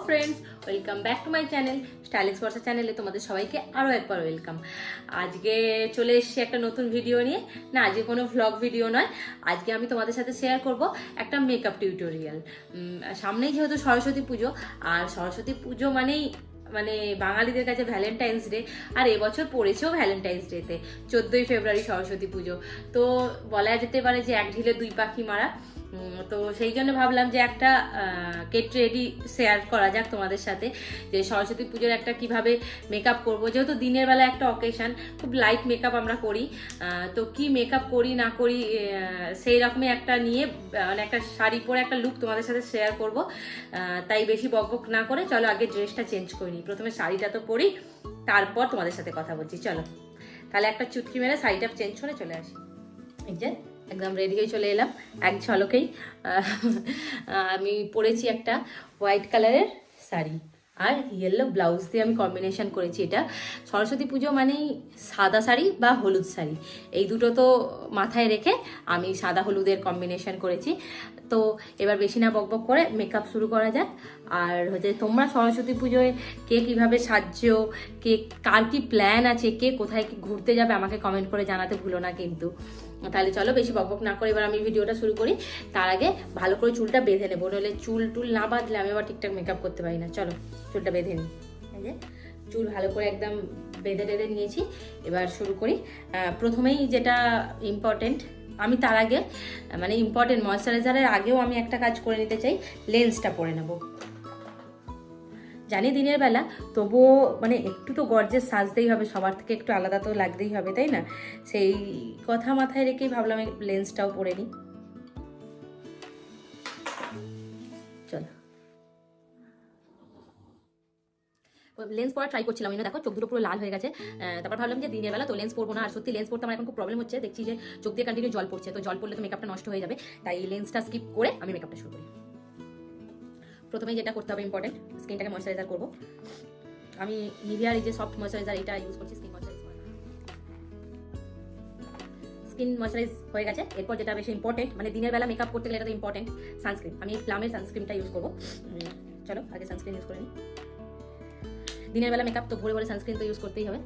Friends, welcome back to my channel stylish Barsha চ্যানেলে তোমাদের সবাইকে আরও একবার ওয়েলকাম। আজকে চলে এসেছি একটা নতুন ভিডিও নিয়ে। না, আজকে কোনো ভ্লগ ভিডিও নয়, আজকে আমি তোমাদের সাথে শেয়ার করব একটা মেকআপ টিউটোরিয়াল। সামনেই যেহেতু সরস্বতী পুজো, আর সরস্বতী পুজো মানেই মানে বাঙালিদের কাছে ভ্যালেন্টাইন্স ডে, আর এবছর পড়েছেও ভ্যালেন্টাইন্স ডেতে 14ই ফেব্রুয়ারি সরস্বতী পুজো। তো বলা যেতে পারে যে এক ঢিলে দুই পাখি মারা। তো সেই জন্য ভাবলাম যে একটা গেট রেডি শেয়ার করা যাক তোমাদের সাথে, যে সরস্বতী পুজোর একটা কিভাবে মেকআপ করব। যেহেতু দিনের বেলা একটা অকেশন, খুব লাইট মেকআপ আমরা করি, তো কি মেকআপ করি না করি সেই রকমই একটা নিয়ে মানে একটা শাড়ি পরে একটা লুক তোমাদের সাথে শেয়ার করব। তাই বেশি বকবক না করে চলো আগে ড্রেসটা চেঞ্জ করে নিই। প্রথমে শাড়িটা তো পরি, তারপর তোমাদের সাথে কথা বলছি। চলো তাহলে একটা চুটকি মেরে শাড়িটা চেঞ্জ করে চলে আসি। এই যে একদম রেডি হয়ে চলে এলাম এক ঝলকেই। আমি পরেছি একটা হোয়াইট কালারের শাড়ি আর ইয়েলো ব্লাউজ দিয়ে আমি কম্বিনেশন করেছি। এটা সরস্বতী পুজো মানেই সাদা শাড়ি বা হলুদ শাড়ি, এই দুটো তো মাথায় রেখে আমি সাদা হলুদের কম্বিনেশন করেছি। তো এবার বেশি না বকবক করে মেকআপ শুরু করা যাক। আর হচ্ছে তোমরা সরস্বতী পুজোয় কে কীভাবে সাজছো, কে কার কি প্ল্যান আছে, কে কোথায় কি ঘুরতে যাবে আমাকে কমেন্ট করে জানাতে ভুলো না কিন্তু। তাহলে চলো বেশি বকবক না করে এবার আমি ভিডিওটা শুরু করি। তার আগে ভালো করে চুলটা বেঁধে নেবো, নইলে চুল টুল না বাঁধলে আমি আবার ঠিকঠাক মেকআপ করতে পারি না। চলো চুলটা বেঁধে নিই। এই যে চুল ভালো করে একদম বেঁধে টেঁধে নিয়েছি, এবার শুরু করি। প্রথমেই যেটা ইম্পর্টেন্ট, আমি তার আগে মানে ইম্পর্টেন্ট ময়শ্চারাইজারের আগেও আমি একটা কাজ করে নিতে চাই, লেন্সটা পরে নেব। জানি দিনের বেলা, তবুও মানে একটু তো গর্জেস সাজতেই হবে, সবার থেকে একটু আলাদা তো লাগতেই হবে, তাই না? সেই কথা মাথায় রেখেই ভাবলাম লেন্সটাও পরে নিই। চলো লেন্স পরা ট্রাই করছিলাম, দেখো চোখ দুটো পুরো লাল হয়ে গেছে। তারপর ভাবলাম যে দিনের বেলা তো লেন্স পরবো না, আর সত্যি লেন্স পরতে আমার এখন খুব প্রবলেম হচ্ছে। দেখছি যে চোখ দিয়ে কন্টিনিউ জল পড়ছে, তো জল পড়লে তো মেকআপটা নষ্ট হয়ে যাবে, তাই লেন্সটা স্কিপ করে আমি মেকআপটা শুরু করি। প্রথমেই যেটা করতে হবে ইম্পর্টেন্ট, স্কিনটাকে ময়শ্চারাইজার করবো। আমি নিভিয়ার এই যে সফট ময়শ্চারাইজার এটা ইউজ করছি স্কিন ময়শ্চারাইজ হয়ে গেছে। এরপর যেটা বেশি ইম্পর্টেন্ট, মানে দিনের বেলা মেকআপ করতে গেলে এটা তো ইম্পর্টেন্ট, সানস্ক্রিন। আমি প্লামের সানস্ক্রিনটা ইউজ করবো। চলো আগে সানস্ক্রিন ইউজ করে নিই। দিনের বেলা মেকআপ তো ভোরে ভোরে সানস্ক্রিন তো ইউজ করতেই হবে।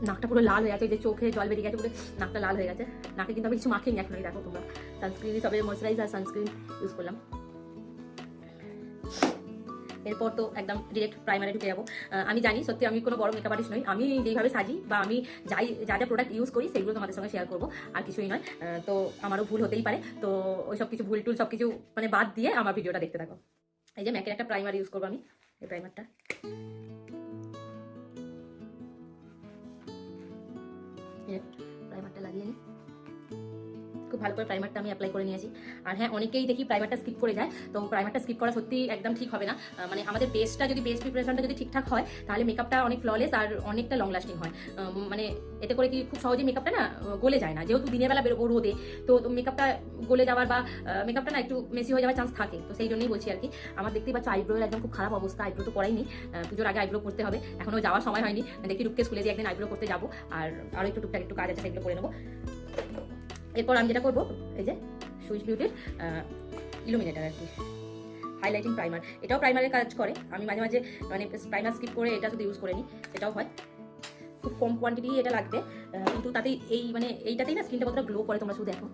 নাকটা পুরো লাল হয়ে গেছে, যে চোখে জল বেরিয়ে গেছে, পুরো নাকটা লাল হয়ে গেছে। নাকে কিন্তু আমি কিছু মাখিনি এখনই, দেখো তোমরা সানস্ক্রিনই তবে ময়শ্চারাইজ আর সানস্ক্রিন ইউজ করলাম। এরপর তো একদম ডিরেক্ট প্রাইমারে ঢুকে যাবো। আমি জানি সত্যি আমি কোনো বড় মেকআপ আর্টিস্ট নই, আমি যেইভাবে সাজি বা আমি যা যা প্রোডাক্ট ইউজ করি সেগুলো তোমাদের সঙ্গে শেয়ার করবো, আর কিছুই নয়। তো আমারও ভুল হতেই পারে, তো ওই সব কিছু ভুল টুল সব কিছু মানে বাদ দিয়ে আমার ভিডিওটা দেখতে থাকো। এই যে ম্যাকের একটা প্রাইমার ইউজ করবো আমি, এই প্রাইমারটা লাগিয়ে নিই। খুব ভালো করে প্রাইমারটা আমি অ্যাপ্লাই করে নিয়েছি। আর হ্যাঁ, অনেকেই দেখি প্রাইমারটা স্কিপ করে যায়, তো প্রাইমারটা স্কিপ করা সত্যি একদম ঠিক হবে না। মানে আমাদের বেসটা যদি বেস প্রিপারেশনটা যদি ঠিকঠাক হয়, তাহলে মেকআপটা অনেক ফ্ললেস আর অনেকটা লং লাস্টিং হয়। মানে এতে করে কি খুব সহজে মেকআপটা না গলে যায় না, যেহেতু দিনের বেলা বেরোবো রোদে, তো মেকআপটা গলে যাওয়ার বা মেকআপটা না একটু মেসি হয়ে যাওয়ার চান্স থাকে। তো সেই জন্যই বলছি আর কি। আমার দেখতেই পাচ্ছ আইব্রোর একদম খুব খারাপ অবস্থা, আইব্রো তো করাইনি, পুজোর আগে আইব্রো করতে হবে, এখনও যাওয়ার সময় হয়নি। দেখি রূপকে স্কুলে দিয়ে একদিন আইব্রো করতে যাবো, আর আরও একটু টুকটাক একটু কাজ আছে, সেগুলো করে নেবো। এরপর আমি যেটা করবো, এই যে সুইস বিউটির ইলুমিনেটার আর কি হাইলাইটিং প্রাইমার, এটাও প্রাইমারের কাজ করে। আমি মাঝে মাঝে মানে প্রাইমার স্কিপ করে এটা শুধু ইউজ করে নিই, এটাও হয়। খুব কম কোয়ান্টিটি এটা লাগবে, কিন্তু তাতেই এই মানে এইটাতেই না স্কিনটা কতটা গ্লো করে তোমরা শুধু দেখো।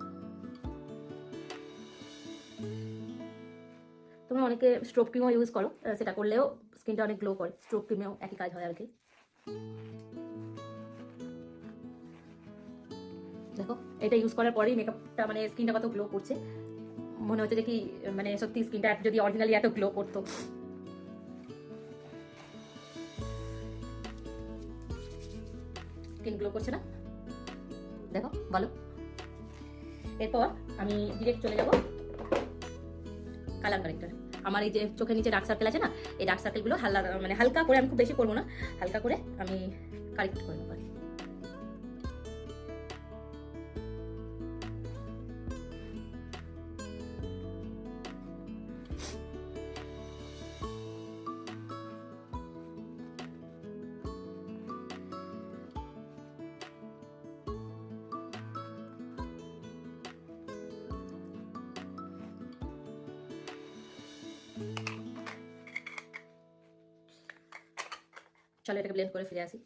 তোমরা অনেকে স্ট্রোক ক্রিমও ইউজ করো, সেটা করলেও স্কিনটা অনেক গ্লো করে, স্ট্রোক ক্রিমেও একই কাজ হয় আর কি। দেখো এটা ইউজ করার পরেই মেকআপটা মানে স্কিনটা কত গ্লো করছে, মনে হচ্ছে যে কি মানে সত্যি স্কিনটা যদি অরিজিনালি এত গ্লো করতো। স্কিন গ্লো করছে না, দেখো বলো। এরপর আমি ডিরেক্ট চলে যাব কালার কারেক্টর। আমার এই যে চোখের নিচে ডার্ক সার্কেল আছে না, এই ডার্ক সার্কেলগুলো মানে হালকা করে, আমি খুব বেশি করবো না, হালকা করে আমি কারেক্ট করে নেবো। চলো এটাকে ব্লেন্ড করে ফিরে আসি।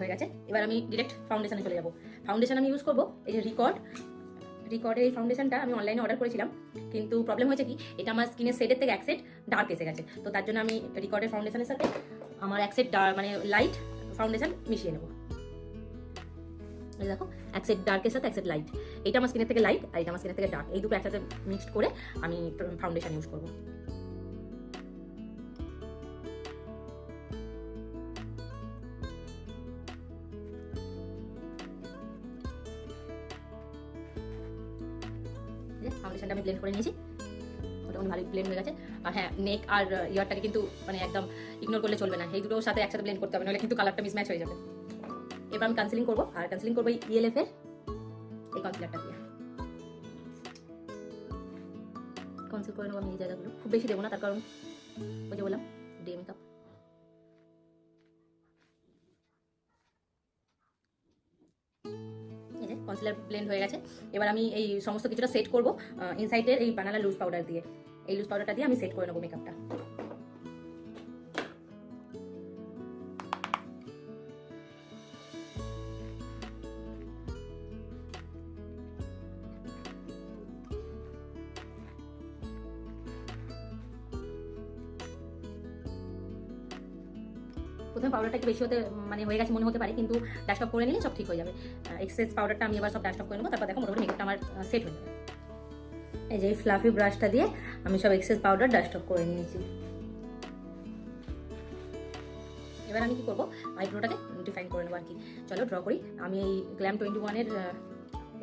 হয়ে গেছে। এবার আমি ডিরেক্ট ফাউন্ডেশনে চলে যাব। ফাউন্ডেশন আমি ইউজ করবো এই যে রিকর্ডের এই ফাউন্ডেশনটা আমি অনলাইনে অর্ডার করেছিলাম, কিন্তু প্রবলেম হয়েছে কি এটা আমার স্কিনের শেডের থেকে এক সেট ডার্ক এসে গেছে। তো তার জন্য আমি রিকর্ডের ফাউন্ডেশনের সাথে আমার এক সেট মানে লাইট ফাউন্ডেশন মিশিয়ে নেবো। দেখো এক সেট ডার্কের সাথে এক সেট লাইট, এটা আমার স্কিনের থেকে লাইট আর এটা আমার স্কিনের থেকে ডার্ক, এই দুটো একসাথে মিক্সড করে আমি ফাউন্ডেশন ইউজ করবো। ফাউন্ডেশনটা আমি ব্লেন্ড করে নিয়েছি, মোটামুটি ভালো ব্লেন্ড হয়ে গেছে। আর হ্যাঁ, নেক আর ইয়ারটাকে কিন্তু মানে একদম ইগনোর করলে চলবে না, এই দুটোর সাথে একসাথে ব্লেন্ড করতে হবে, নাহলে কিন্তু কালারটা মিসম্যাচ হয়ে যাবে। এবার আমি কনসিলিং করবো, আর কনসিলিং করবো ইএলএফ এর এই কনসিলারটা দিয়ে। কনসিল করে নেবো আমি এই জায়গাগুলো, খুব বেশি দেবো না, তার কারণ ওই যে বললাম ডে মেকআপ। কনসিলার ব্লেন্ড হয়ে গেছে। এবার আমি এই সমস্ত কিছুটা সেট করবো ইনসাইডের এই বানানা লুজ পাউডার দিয়ে। এই লুজ পাউডারটা দিয়ে আমি সেট করে নেবো মেকআপটা। প্রথমে পাউডারটা একটু বেশি হতে মানে হয়ে গেছে মনে হতে পারে, কিন্তু ডাস্ট অফ করে নিলে সব ঠিক হয়ে যাবে। এক্সেস পাউডারটা আমি এবার সব ডাস্ট অফ করে নেবো, তারপর দেখো মোটামুটি মেকআপটা আমার সেট হয়ে যাবে। এই যে ফ্লাফি ব্রাশটা দিয়ে আমি সব এক্সেস পাউডার ডাস্ট অফ করে নিয়েছি। এবার আমি কি করবো, আইব্রোটাকে ডিফাইন করে নেবো আর কি। চলো ড্র করি। আমি এই গ্ল্যাম 21-এর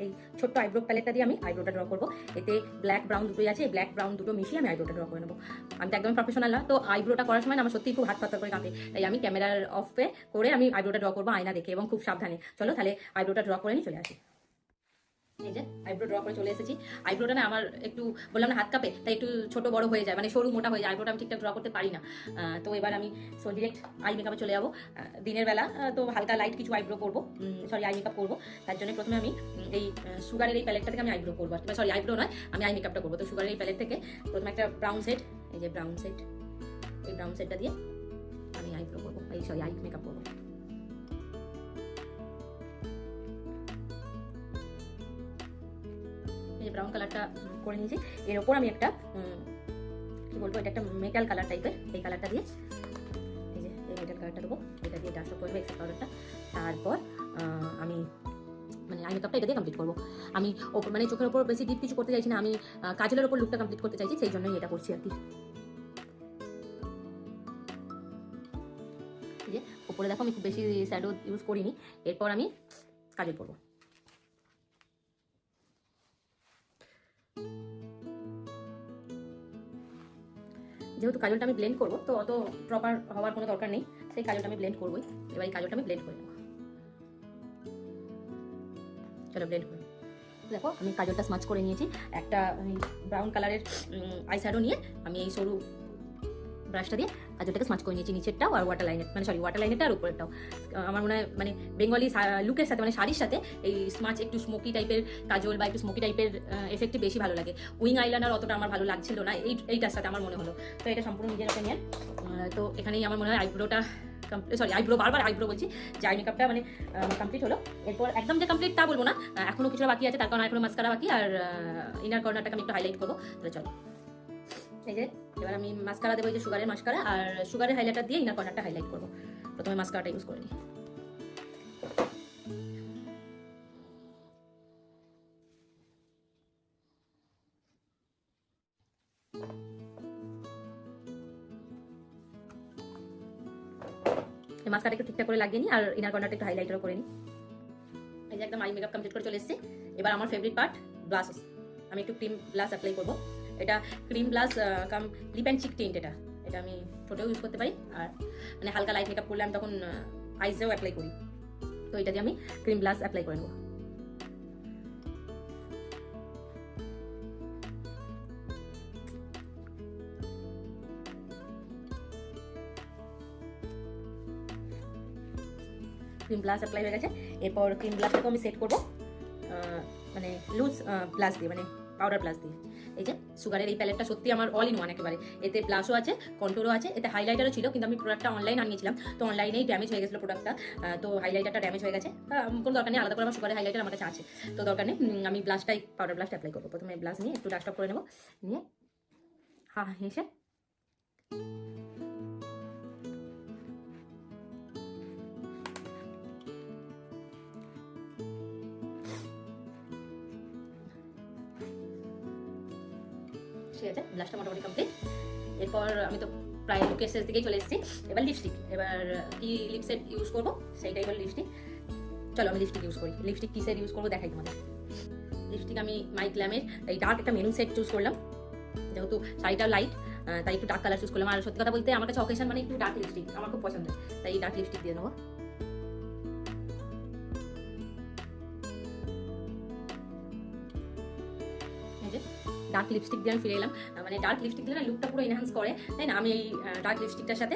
এই ছোট্ট আইব্রো প্যালেটটা দিয়ে আমি আইব্রোটা ড্র করবো। এতে ব্ল্যাক ব্রাউন দুটোই আছে, ব্ল্যাক ব্রাউন দুটো মিশিয়ে আমি আইব্রোটা ড্র করে নেবো। আমি তো একদম প্রফেশনাল না, তো আইব্রোটা করার সময় আমার সত্যিই খুব হাত পাতলা করে কাঁপে, তাই আমি ক্যামেরার অফে করে আমি আইব্রোটা ড্র করবো আয়না দেখে এবং খুব সাবধানে। চলো তাহলে আইব্রোটা ড্র করে নিয়ে চলে আসি। এই যে আইব্রো ড্র করে চলে এসেছি। আইব্রোটা না আমার একটু বললাম না হাত কাঁপে, তাই একটু ছোট বড় হয়ে যায়, মানে সরু মোটা হয়ে যায়, আইব্রোটা আমি ঠিকঠাক ড্র করতে পারি না। তো এবার আমি ডিরেক্ট আই মেকআপে চলে যাবো। দিনের বেলা তো হালকা লাইট কিছু আইব্রো করবো, আই মেকআপ করবো। তার জন্য প্রথমে আমি এই সুগারের এই প্যালেটটা থেকে আমি আইব্রো করবো, আইব্রো নয়, আমি আই মেকআপটা করবো। তো সুগারের এই প্যালেট থেকে প্রথমে একটা ব্রাউন সেট, এই যে ব্রাউন সেট, এই ব্রাউন সেটটা দিয়ে আমি আইব্রো করবো, আই মেকআপ করবো। এই যে ব্রাউন কালারটা করে নিয়েছি, এর ওপর আমি একটা কি বলবো, এটা একটা মেটাল কালার টাইপের, এই কালারটা দিয়ে এই যে এই মেটাল কালারটা দেবো, এটা দিয়ে ডাস্ট করবো এক্সেস পাউডারটা। তারপর আমি মানে আই মেকআপটা এটা দিয়ে কমপ্লিট করবো। আমি মানে চোখের ওপর বেশি ডিপ কিছু করতে চাইছি না, আমি কাজলের ওপর লুকটা কমপ্লিট করতে চাইছি, সেই জন্যই এটা করছি আর কি। এই যে ওপরে দেখো আমি খুব বেশি শ্যাডো ইউজ করিনি। এরপর আমি কাজল করবো। যেহেতু কাজলটা আমি ব্লেন্ড করবো, তো অত প্রপার হওয়ার কোনো দরকার নেই, সেই কাজলটা আমি ব্লেন্ড করবোই। এবার এই কাজলটা আমি ব্লেন্ড করে নেবো। চলো ব্লেন্ড করি। দেখো আমি কাজলটা স্মাচ করে নিয়েছি। একটা ব্রাউন কালারের আই শ্যাডো নিয়ে আমি এই সরু ব্রাশটা দিয়ে কাজলটাকে স্মাচ করে নিয়েছি, নিচেরটাও আর ওয়াটার লাইনের ওয়াটার লাইনেরটা আর উপরেরটাও। আমার মনে হয় মানে বেঙ্গলি লুকের সাথে মানে শাড়ির সাথে এই স্মাচ একটু স্মোকি টাইপের কাজল বা একটু স্মোকি টাইপের এফেক্টই বেশি ভালো লাগে। উইং আইলাইনার অতটা আমার ভালো লাগছিল না এইটার সাথে আমার মনে হলো। তো এটা সম্পূর্ণ নিজের ওপিনিয়ন। তো এখানেই আমার মনে হয় আইব্রোটা বারবার আইব্রো বলছি, যে আই মেকআপটা মানে কমপ্লিট হলো। এরপর একদম যে কমপ্লিট তা বলবো না, এখনো কিছুটা বাকি আছে, তার কারণ এখনো মাস্কারা বাকি আর ইনার কর্নারটাকে আমি একটু হাইলাইট করবো। তাহলে চলো এই যে এবার আমি মাস্কারা দেবো, এই যে সুগারের মাস্কারা, আর সুগারের হাইলাইটার দিয়ে ইনার কর্নারটা হাইলাইট করবো। প্রথমে মাস্কারাটা ইউজ করে নিই। মাস্কারাটা একটু ঠিকঠাক করে লাগিয়ে নিই আর ইনার কর্নারটা একটু হাইলাইটারও করে নিই। এই যে একদম আই মেকআপ কমপ্লিট করে চলে এসেছে। এবার আমার ফেভারিট পার্ট ব্লাশেস। আমি একটু ক্রিম ব্লাশ অ্যাপ্লাই করবো। এটা cream blush come lip and cheek tint. এটা আমি ছোটেও ইউজ করতে পারি, আর মানে হালকা লাইট মেকআপ করলে আমি তখন আইসেও অ্যাপ্লাই করি। তো এটা দিয়ে আমি ক্রিম ব্লাশ অ্যাপ্লাই করে নেবো। ক্রিম ব্লাশ অ্যাপ্লাই হয়ে গেছে। এরপর ক্রিম ব্লাশটাকে আমি সেট করবো মানে লুজ ব্লাশ দিয়ে, মানে পাউডার ব্লাশ দিয়ে। এই যে সুগারের এই প্যালেটটা সত্যি আমার অল ইন ওয়ান একেবারে। এতে ব্লাশও আছে, কন্ট্রোলও আছে, এতে হাইলাইটারও ছিল, কিন্তু আমি প্রোডাক্টটা অনলাইন আনিয়েছিলাম, তো অনলাইনেই ড্যামেজ হয়ে গেছিলো প্রোডাক্টটা, তো হাইলাইটারটা ড্যামেজ হয়ে গেছে। কোনো দরকার নেই, আলাদা করে আমার সুগারের হাইলাইটার আমার কাছে আছে, তো দরকার নেই। আমি ব্লাশটাই পাউডার ব্লাশটা অ্যাপ্লাই করবো। প্রথমে ব্লাশ নিয়ে একটু ডাস্ট অফ করে নেবো, নিয়ে হেসে ঠিক আছে, ব্লাশটা মোটামুটি কমপ্লিট। এরপর আমি তো প্রায় লুকের শেষ দিকেই চলে এসেছি। এবার লিপস্টিক, এবার কি লিপসেট ইউজ করবো সেইটাই হলো লিপস্টিক। চলো আমি লিপস্টিক ইউজ করি। লিপস্টিক কি সেট ইউজ করবো দেখাই তোমাদের। লিপস্টিক আমি মাই গ্ল্যামের এই ডার্ক একটা মেরুন সেট চুজ করলাম, যেহেতু শাড়িটা লাইট তাই একটু ডার্ক কালার চুজ করলাম। আর সত্যি কথা বলতে আমার কাছে অকেশন মানে একটু ডার্ক লিপস্টিক আমার খুব পছন্দের, তাই ডার্ক লিপস্টিক দিয়ে নেবো। ডার্ক লিপস্টিক দিয়ে আমি ফিরে এলাম, মানে ডার্ক লিপস্টিক দিলে না লুকটা পুরো এনহ্যান্স করে, তাই না? আমি এই ডার্ক লিপস্টিকটার সাথে,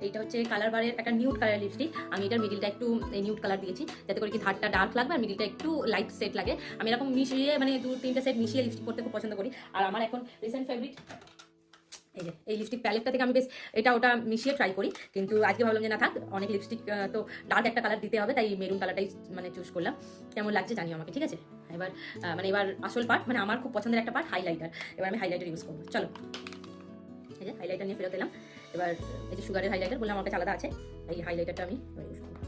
এইটা হচ্ছে কালার বারের একটা নিউড কালার লিপস্টিক, আমি এটার মিডিলটা একটু নিউড কালার দিয়েছি যাতে করে কি ধারটা ডার্ক লাগবে আর মিডিলটা একটু লাইট সেট লাগে। আমি এরকম মিশিয়ে মানে 2-3টে সেট মিশিয়ে লিপস্টিক করতে খুব পছন্দ করি। আর আমার এখন রিসেন্ট ফেভারিট এই যে এই লিপস্টিক প্যালেটটা থেকে আমি বেশ এটা ওটা মিশিয়ে ট্রাই করি, কিন্তু আজকে ভাবলাম যে না থাক, অনেক লিপস্টিক তো ডার্ক একটা কালার দিতে হবে, তাই মেরুন কালারটাই মানে চুজ করলাম। কেমন লাগছে জানিও আমাকে, ঠিক আছে? এবার আসল পার্ট, মানে আমার খুব পছন্দের একটা পার্ট, হাইলাইটার। এবার আমি হাইলাইটার ইউজ করবো। চলো এই যে হাইলাইটার নিয়ে ফেরত এলাম। এবার এই যে সুগারের হাইলাইটার বললাম আমার কাছে আলাদা আছে, এই হাইলাইটারটা আমি ইউজ করবো।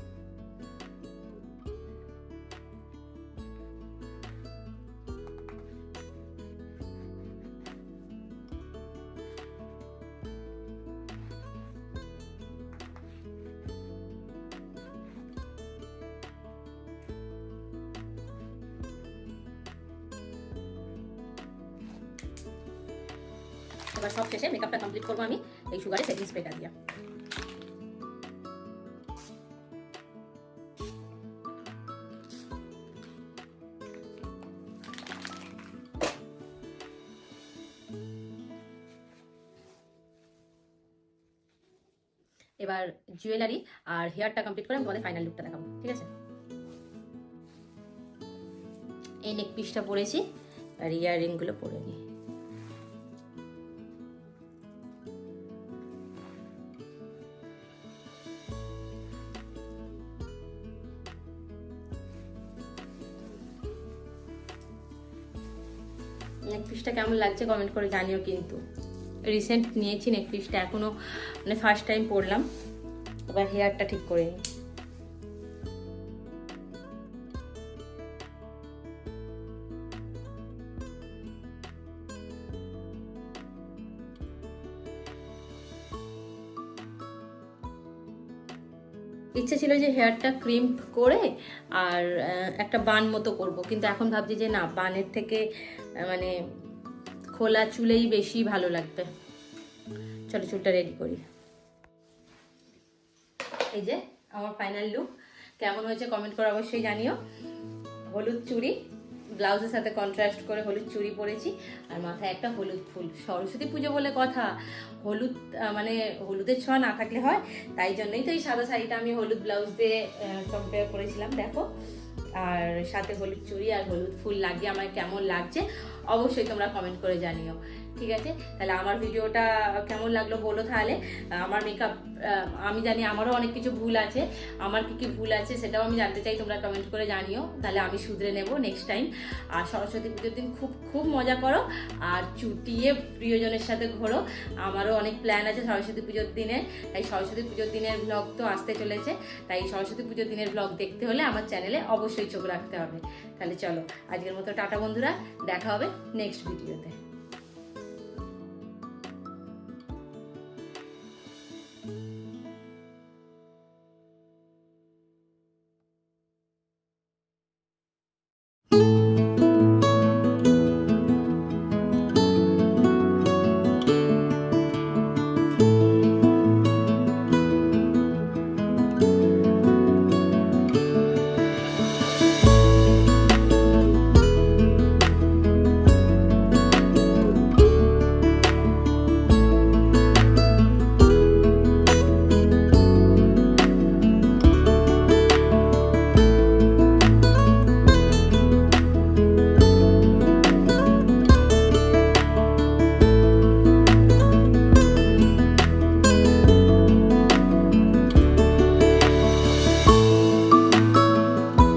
এবার সব শেষে মেকআপটা কমপ্লিট করবো আমি এই সুগারের সেটিং স্প্রেটা দিয়ে। এবার জুয়েলারি আর হেয়ারটা কমপ্লিট করে আমি তোমাদের ফাইনাল লুকটা দেখাবো, ঠিক আছে? এই নেক পিসটা পরেছি আর ইয়াররিংগুলো পরে নিই। নেক পিসটা কেমন লাগছে কমেন্ট করে জানিও, কিন্তু রিসেন্ট নিয়েছি নেক পিসটা, এখনো মানে ফার্স্ট টাইম পরলাম। এবার হেয়ারটা ঠিক করে নিই। ইচ্ছে ছিল যে হেয়ারটা ক্রিম্প করে আর একটা বান মতো করব, কিন্তু এখন ভাবছি যে না, বানের থেকে মানে খোলা চুলেই বেশি ভালো লাগবে। চলো চুলটা রেডি করি। এই যে আমার ফাইনাল লুক, কেমন হয়েছে কমেন্ট করে অবশ্যই জানিও। হলুদ চুড়ি, ব্লাউজের সাথে কন্ট্রাস্ট করে হলুদ চুড়ি পরেছি, আর মাথায় একটা হলুদ ফুল। সরস্বতী পুজো বলে কথা, হলুদ মানে হলুদের ছোঁয়া না থাকলে হয়, তাই জন্যই তো এই সাদা শাড়িটা আমি হলুদ ব্লাউজ দিয়ে কম্পেয়ার করেছিলাম, দেখো। আর সাথে হলুদ চুড়ি আর হলুদ ফুল লাগিয়ে আমার কেমন লাগছে অবশ্যই তোমরা কমেন্ট করে জানিও, ঠিক আছে? তাহলে আমার ভিডিওটা কেমন লাগলো বলো। তাহলে আমার মেকআপ, আমি জানি আমারও অনেক কিছু ভুল আছে, আমার কি কি ভুল আছে সেটাও আমি জানতে চাই, তোমরা কমেন্ট করে জানিও, তাহলে আমি শুধরে নেব নেক্সট টাইম। আর সরস্বতী পুজোর দিন খুব খুব মজা করো আর চুটিয়ে প্রিয়জনের সাথে ঘোরো। আমারও অনেক প্ল্যান আছে সরস্বতী পুজোর দিনে, তাই সরস্বতী পুজোর দিনের ব্লগ তো আসতে চলেছে, তাই সরস্বতী পুজোর দিনের ব্লগ দেখতে হলে আমার চ্যানেলে অবশ্যই চোখ রাখতে হবে। তাহলে চলো আজকের মতো টাটা বন্ধুরা, দেখা হবে নেক্সট ভিডিওতে।